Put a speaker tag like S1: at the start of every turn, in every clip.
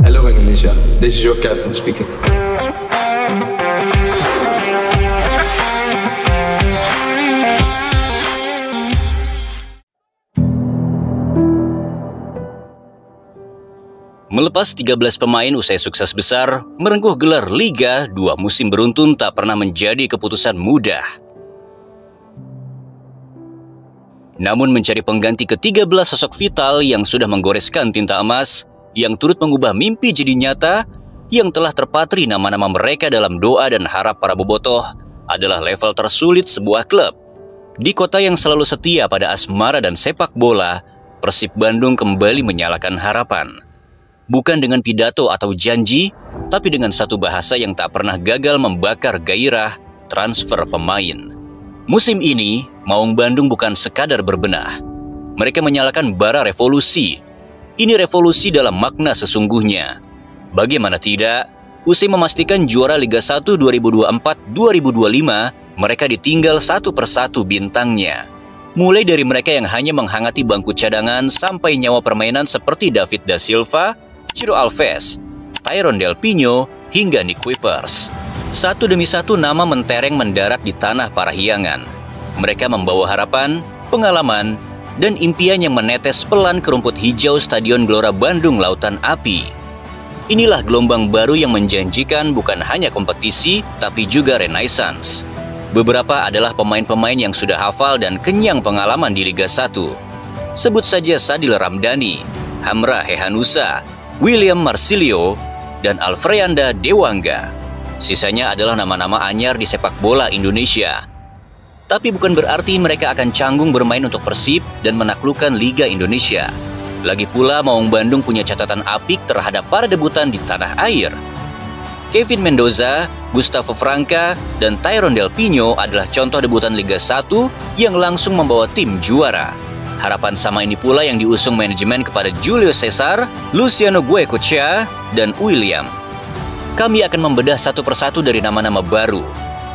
S1: Hello Indonesia, this is your captain speaking.
S2: Melepas 13 pemain usai sukses besar, merengkuh gelar Liga 2 musim beruntun tak pernah menjadi keputusan mudah. Namun mencari pengganti ke-13 sosok vital yang sudah menggoreskan tinta emas, yang turut mengubah mimpi jadi nyata, yang telah terpatri nama-nama mereka dalam doa dan harap para bobotoh, adalah level tersulit sebuah klub. Di kota yang selalu setia pada asmara dan sepak bola, Persib Bandung kembali menyalakan harapan. Bukan dengan pidato atau janji, tapi dengan satu bahasa yang tak pernah gagal membakar gairah transfer pemain. Musim ini, Maung Bandung bukan sekadar berbenah. Mereka menyalakan bara revolusi. Ini revolusi dalam makna sesungguhnya. Bagaimana tidak, usai memastikan juara Liga 1 2024-2025, mereka ditinggal satu persatu bintangnya. Mulai dari mereka yang hanya menghangati bangku cadangan sampai nyawa permainan seperti David da Silva, Ciro Alves, Tyrone Del Pino, hingga Nick Kuipers. Satu demi satu nama mentereng mendarat di tanah Parahyangan. Mereka membawa harapan, pengalaman, dan impian yang menetes pelan ke rumput hijau Stadion Gelora Bandung Lautan Api. Inilah gelombang baru yang menjanjikan bukan hanya kompetisi, tapi juga renaissance. Beberapa adalah pemain-pemain yang sudah hafal dan kenyang pengalaman di Liga 1. Sebut saja Sadil Ramdhani, Hamrah Hehanussa, William Marsilio, dan Alfreanda Dewangga. Sisanya adalah nama-nama anyar di sepak bola Indonesia. Tapi bukan berarti mereka akan canggung bermain untuk Persib dan menaklukkan Liga Indonesia. Lagi pula Maung Bandung punya catatan apik terhadap para debutan di tanah air. Kevin Mendoza, Gustavo Franca, dan Tyrone Del Pino adalah contoh debutan Liga 1 yang langsung membawa tim juara. Harapan sama ini pula yang diusung manajemen kepada Julio Cesar, Luciano Goicoechea, dan William. Kami akan membedah satu persatu dari nama-nama baru,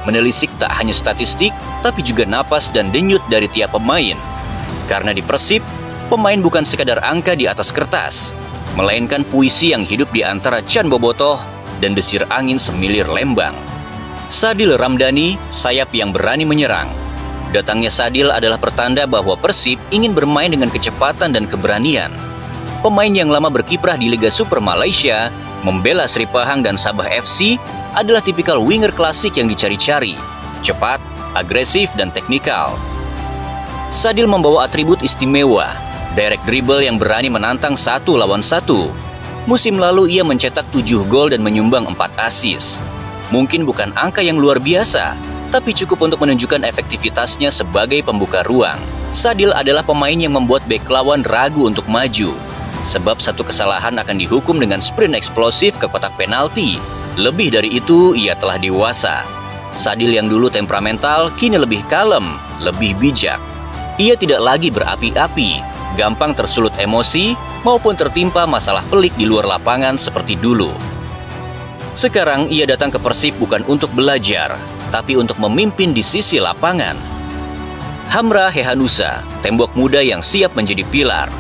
S2: menelisik tak hanya statistik, tapi juga napas dan denyut dari tiap pemain. Karena di Persib, pemain bukan sekadar angka di atas kertas, melainkan puisi yang hidup di antara can bobotoh dan desir angin semilir Lembang. Sadil Ramdhani, sayap yang berani menyerang. Datangnya Sadil adalah pertanda bahwa Persib ingin bermain dengan kecepatan dan keberanian. Pemain yang lama berkiprah di Liga Super Malaysia, membela Sri Pahang dan Sabah FC, adalah tipikal winger klasik yang dicari-cari, cepat, agresif, dan teknikal. Sadil membawa atribut istimewa, direct dribble yang berani menantang 1 lawan 1. Musim lalu ia mencetak 7 gol dan menyumbang 4 assist. Mungkin bukan angka yang luar biasa, tapi cukup untuk menunjukkan efektivitasnya sebagai pembuka ruang. Sadil adalah pemain yang membuat bek lawan ragu untuk maju, sebab satu kesalahan akan dihukum dengan sprint eksplosif ke kotak penalti. Lebih dari itu, ia telah dewasa. Sadil yang dulu temperamental, kini lebih kalem, lebih bijak. Ia tidak lagi berapi-api, gampang tersulut emosi, maupun tertimpa masalah pelik di luar lapangan seperti dulu. Sekarang ia datang ke Persib bukan untuk belajar, tapi untuk memimpin di sisi lapangan. Hamrah Hehanussa, tembok muda yang siap menjadi pilar.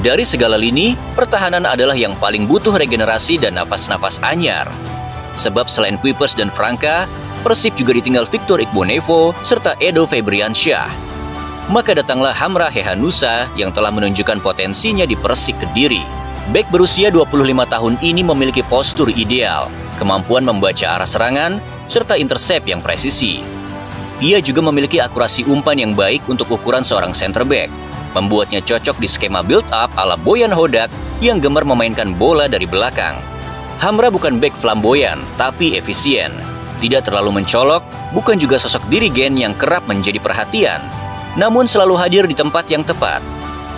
S2: Dari segala lini, pertahanan adalah yang paling butuh regenerasi dan nafas-nafas anyar. Sebab selain Kuipers dan Franca, Persib juga ditinggal Victor Igbonevo serta Edo Febriansyah. Maka datanglah Hamrah Hehanussa yang telah menunjukkan potensinya di Persik Kediri. Bek berusia 25 tahun ini memiliki postur ideal, kemampuan membaca arah serangan, serta intercept yang presisi. Ia juga memiliki akurasi umpan yang baik untuk ukuran seorang center back, membuatnya cocok di skema build-up ala Boyan Hodak yang gemar memainkan bola dari belakang. Hamrah bukan bek flamboyan, tapi efisien. Tidak terlalu mencolok, bukan juga sosok dirigen yang kerap menjadi perhatian, namun selalu hadir di tempat yang tepat.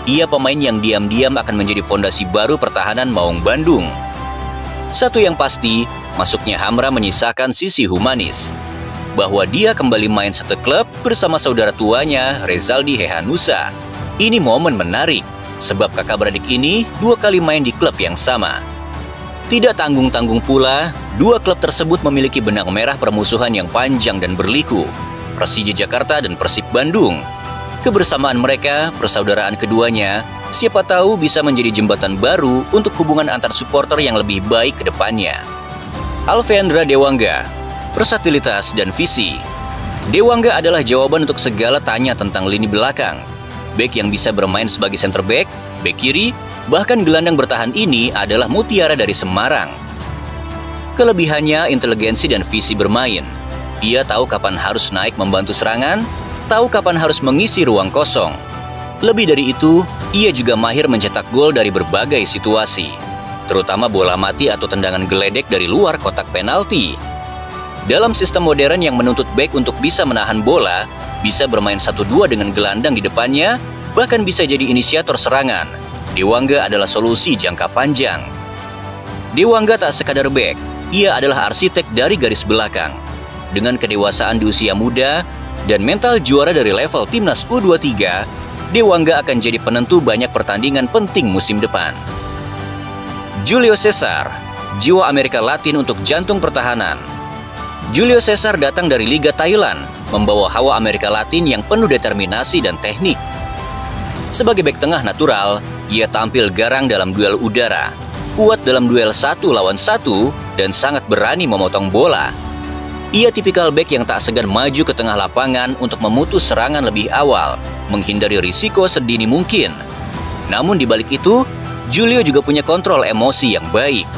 S2: Ia pemain yang diam-diam akan menjadi fondasi baru pertahanan Maung Bandung. Satu yang pasti, masuknya Hamrah menyisakan sisi humanis, bahwa dia kembali main satu klub bersama saudara tuanya, Rezaldi Hehanussa. Ini momen menarik, sebab kakak beradik ini 2 kali main di klub yang sama. Tidak tanggung-tanggung pula, 2 klub tersebut memiliki benang merah permusuhan yang panjang dan berliku, Persija Jakarta dan Persib Bandung. Kebersamaan mereka, persaudaraan keduanya, Siapa tahu bisa menjadi jembatan baru untuk hubungan antar supporter yang lebih baik ke depannya. Alvendra Dewangga, versatilitas dan visi. Dewangga adalah jawaban untuk segala tanya tentang lini belakang. Bek yang bisa bermain sebagai center back, bek kiri, bahkan gelandang bertahan ini adalah mutiara dari Semarang. Kelebihannya inteligensi dan visi bermain. Ia tahu kapan harus naik membantu serangan, tahu kapan harus mengisi ruang kosong. Lebih dari itu, ia juga mahir mencetak gol dari berbagai situasi, terutama bola mati atau tendangan geledek dari luar kotak penalti. Dalam sistem modern yang menuntut bek untuk bisa menahan bola, bisa bermain 1-2 dengan gelandang di depannya, bahkan bisa jadi inisiator serangan, Dewangga adalah solusi jangka panjang. Dewangga tak sekadar bek, ia adalah arsitek dari garis belakang. Dengan kedewasaan di usia muda dan mental juara dari level timnas U23, Dewangga akan jadi penentu banyak pertandingan penting musim depan. Julio Cesar, jiwa Amerika Latin untuk jantung pertahanan. Julio Cesar datang dari Liga Thailand, membawa hawa Amerika Latin yang penuh determinasi dan teknik. Sebagai bek tengah natural, ia tampil garang dalam duel udara, kuat dalam duel 1 lawan 1, dan sangat berani memotong bola. Ia tipikal bek yang tak segan maju ke tengah lapangan untuk memutus serangan lebih awal, menghindari risiko sedini mungkin. Namun di balik itu, Julio juga punya kontrol emosi yang baik.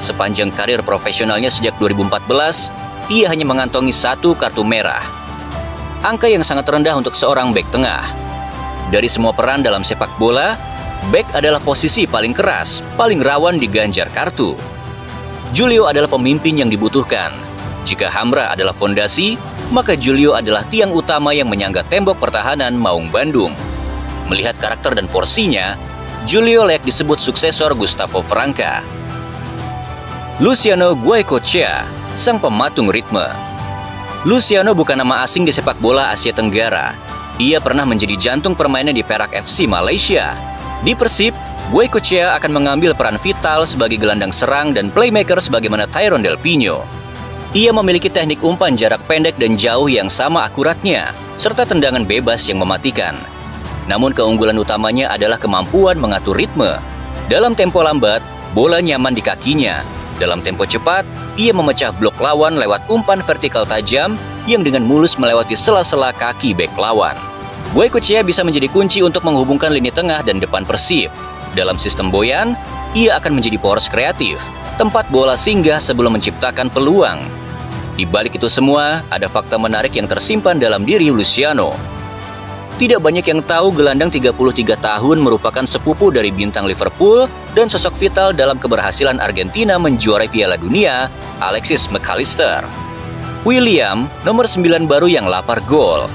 S2: Sepanjang karir profesionalnya sejak 2014, ia hanya mengantongi 1 kartu merah. Angka yang sangat rendah untuk seorang bek tengah. Dari semua peran dalam sepak bola, bek adalah posisi paling keras, paling rawan diganjar kartu. Julio adalah pemimpin yang dibutuhkan. Jika Hamra adalah fondasi, maka Julio adalah tiang utama yang menyangga tembok pertahanan Maung Bandung. Melihat karakter dan porsinya, Julio layak disebut suksesor Gustavo Franca. Luciano Goicoechea, sang pematung ritme. Luciano bukan nama asing di sepak bola Asia Tenggara. Ia pernah menjadi jantung permainan di Perak FC Malaysia. Di Persib, Goicoechea akan mengambil peran vital sebagai gelandang serang dan playmaker sebagaimana Tyrone Del Pino. Ia memiliki teknik umpan jarak pendek dan jauh yang sama akuratnya, serta tendangan bebas yang mematikan. Namun keunggulan utamanya adalah kemampuan mengatur ritme. Dalam tempo lambat, bola nyaman di kakinya. Dalam tempo cepat, ia memecah blok lawan lewat umpan vertikal tajam yang dengan mulus melewati sela-sela kaki bek lawan. Goicoechea bisa menjadi kunci untuk menghubungkan lini tengah dan depan Persib. Dalam sistem Boyan, ia akan menjadi poros kreatif, tempat bola singgah sebelum menciptakan peluang. Di balik itu semua, ada fakta menarik yang tersimpan dalam diri Luciano. Tidak banyak yang tahu gelandang 33 tahun merupakan sepupu dari bintang Liverpool dan sosok vital dalam keberhasilan Argentina menjuarai Piala Dunia, Alexis McAllister. William, nomor 9 baru yang lapar gol.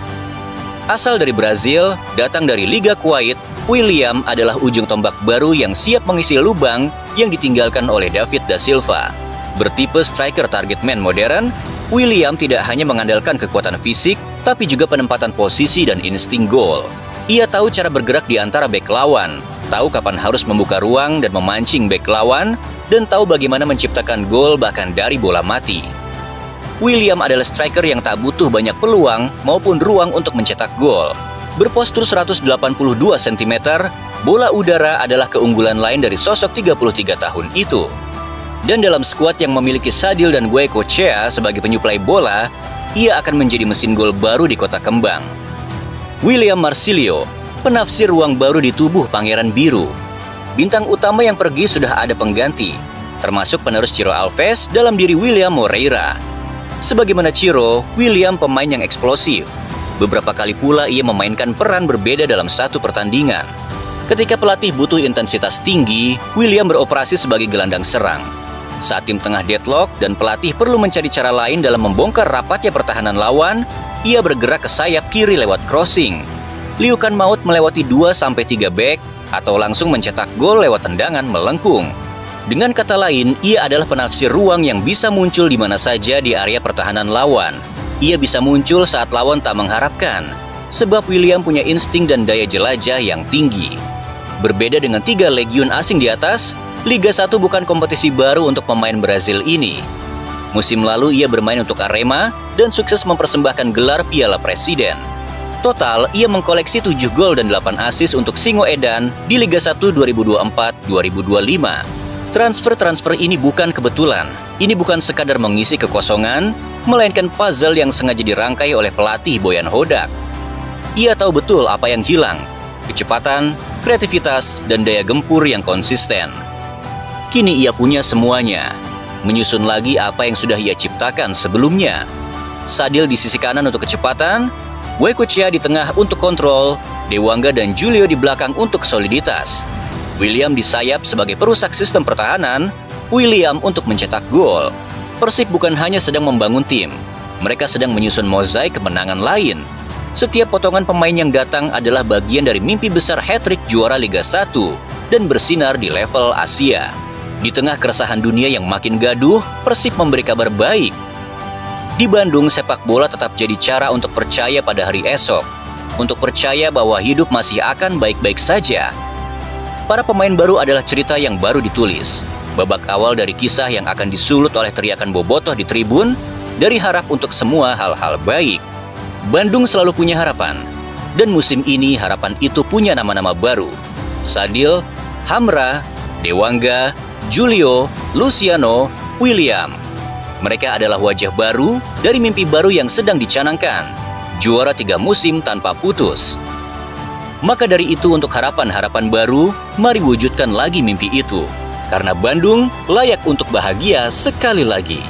S2: Asal dari Brazil, datang dari Liga Kuwait, William adalah ujung tombak baru yang siap mengisi lubang yang ditinggalkan oleh David da Silva. Bertipe striker target man modern, William tidak hanya mengandalkan kekuatan fisik, tapi juga penempatan posisi dan insting gol. Ia tahu cara bergerak di antara bek lawan, tahu kapan harus membuka ruang dan memancing bek lawan, dan tahu bagaimana menciptakan gol bahkan dari bola mati. William adalah striker yang tak butuh banyak peluang maupun ruang untuk mencetak gol. Berpostur 182 cm, bola udara adalah keunggulan lain dari sosok 33 tahun itu. Dan dalam skuad yang memiliki Sadil dan Goicoechea sebagai penyuplai bola, ia akan menjadi mesin gol baru di Kota Kembang. William Marsilio, penafsir ruang baru di tubuh Pangeran Biru. Bintang utama yang pergi sudah ada pengganti, termasuk penerus Ciro Alves dalam diri William Moreira. Sebagaimana Ciro, William pemain yang eksplosif. Beberapa kali pula ia memainkan peran berbeda dalam satu pertandingan. Ketika pelatih butuh intensitas tinggi, William beroperasi sebagai gelandang serang. Saat tim tengah deadlock dan pelatih perlu mencari cara lain dalam membongkar rapatnya pertahanan lawan, ia bergerak ke sayap kiri lewat crossing. Liukan maut melewati 2-3 bek atau langsung mencetak gol lewat tendangan melengkung. Dengan kata lain, ia adalah penafsir ruang yang bisa muncul di mana saja di area pertahanan lawan. Ia bisa muncul saat lawan tak mengharapkan, sebab William punya insting dan daya jelajah yang tinggi. Berbeda dengan 3 legiun asing di atas, Liga 1 bukan kompetisi baru untuk pemain Brazil ini. Musim lalu ia bermain untuk Arema dan sukses mempersembahkan gelar Piala Presiden. Total, ia mengkoleksi 7 gol dan 8 assist untuk Singoedan di Liga 1 2024-2025. Transfer-transfer ini bukan kebetulan. Ini bukan sekadar mengisi kekosongan, melainkan puzzle yang sengaja dirangkai oleh pelatih Boyan Hodak. Ia tahu betul apa yang hilang, kecepatan, kreativitas, dan daya gempur yang konsisten. Kini ia punya semuanya, menyusun lagi apa yang sudah ia ciptakan sebelumnya. Sadil di sisi kanan untuk kecepatan, Woykocha di tengah untuk kontrol, Dewangga dan Julio di belakang untuk soliditas. William di sayap sebagai perusak sistem pertahanan, William untuk mencetak gol. Persib bukan hanya sedang membangun tim, mereka sedang menyusun mozaik kemenangan lain. Setiap potongan pemain yang datang adalah bagian dari mimpi besar hat-trick juara Liga 1 dan bersinar di level Asia. Di tengah keresahan dunia yang makin gaduh, Persib memberi kabar baik. Di Bandung, sepak bola tetap jadi cara untuk percaya pada hari esok, untuk percaya bahwa hidup masih akan baik-baik saja. Para pemain baru adalah cerita yang baru ditulis. Babak awal dari kisah yang akan disulut oleh teriakan bobotoh di tribun, dari harap untuk semua hal-hal baik. Bandung selalu punya harapan, dan musim ini harapan itu punya nama-nama baru. Sadil, Hamra, Dewangga, Julio, Luciano, William. Mereka adalah wajah baru dari mimpi baru yang sedang dicanangkan. Juara 3 musim tanpa putus. Maka dari itu untuk harapan-harapan baru, mari wujudkan lagi mimpi itu. Karena Bandung layak untuk bahagia sekali lagi.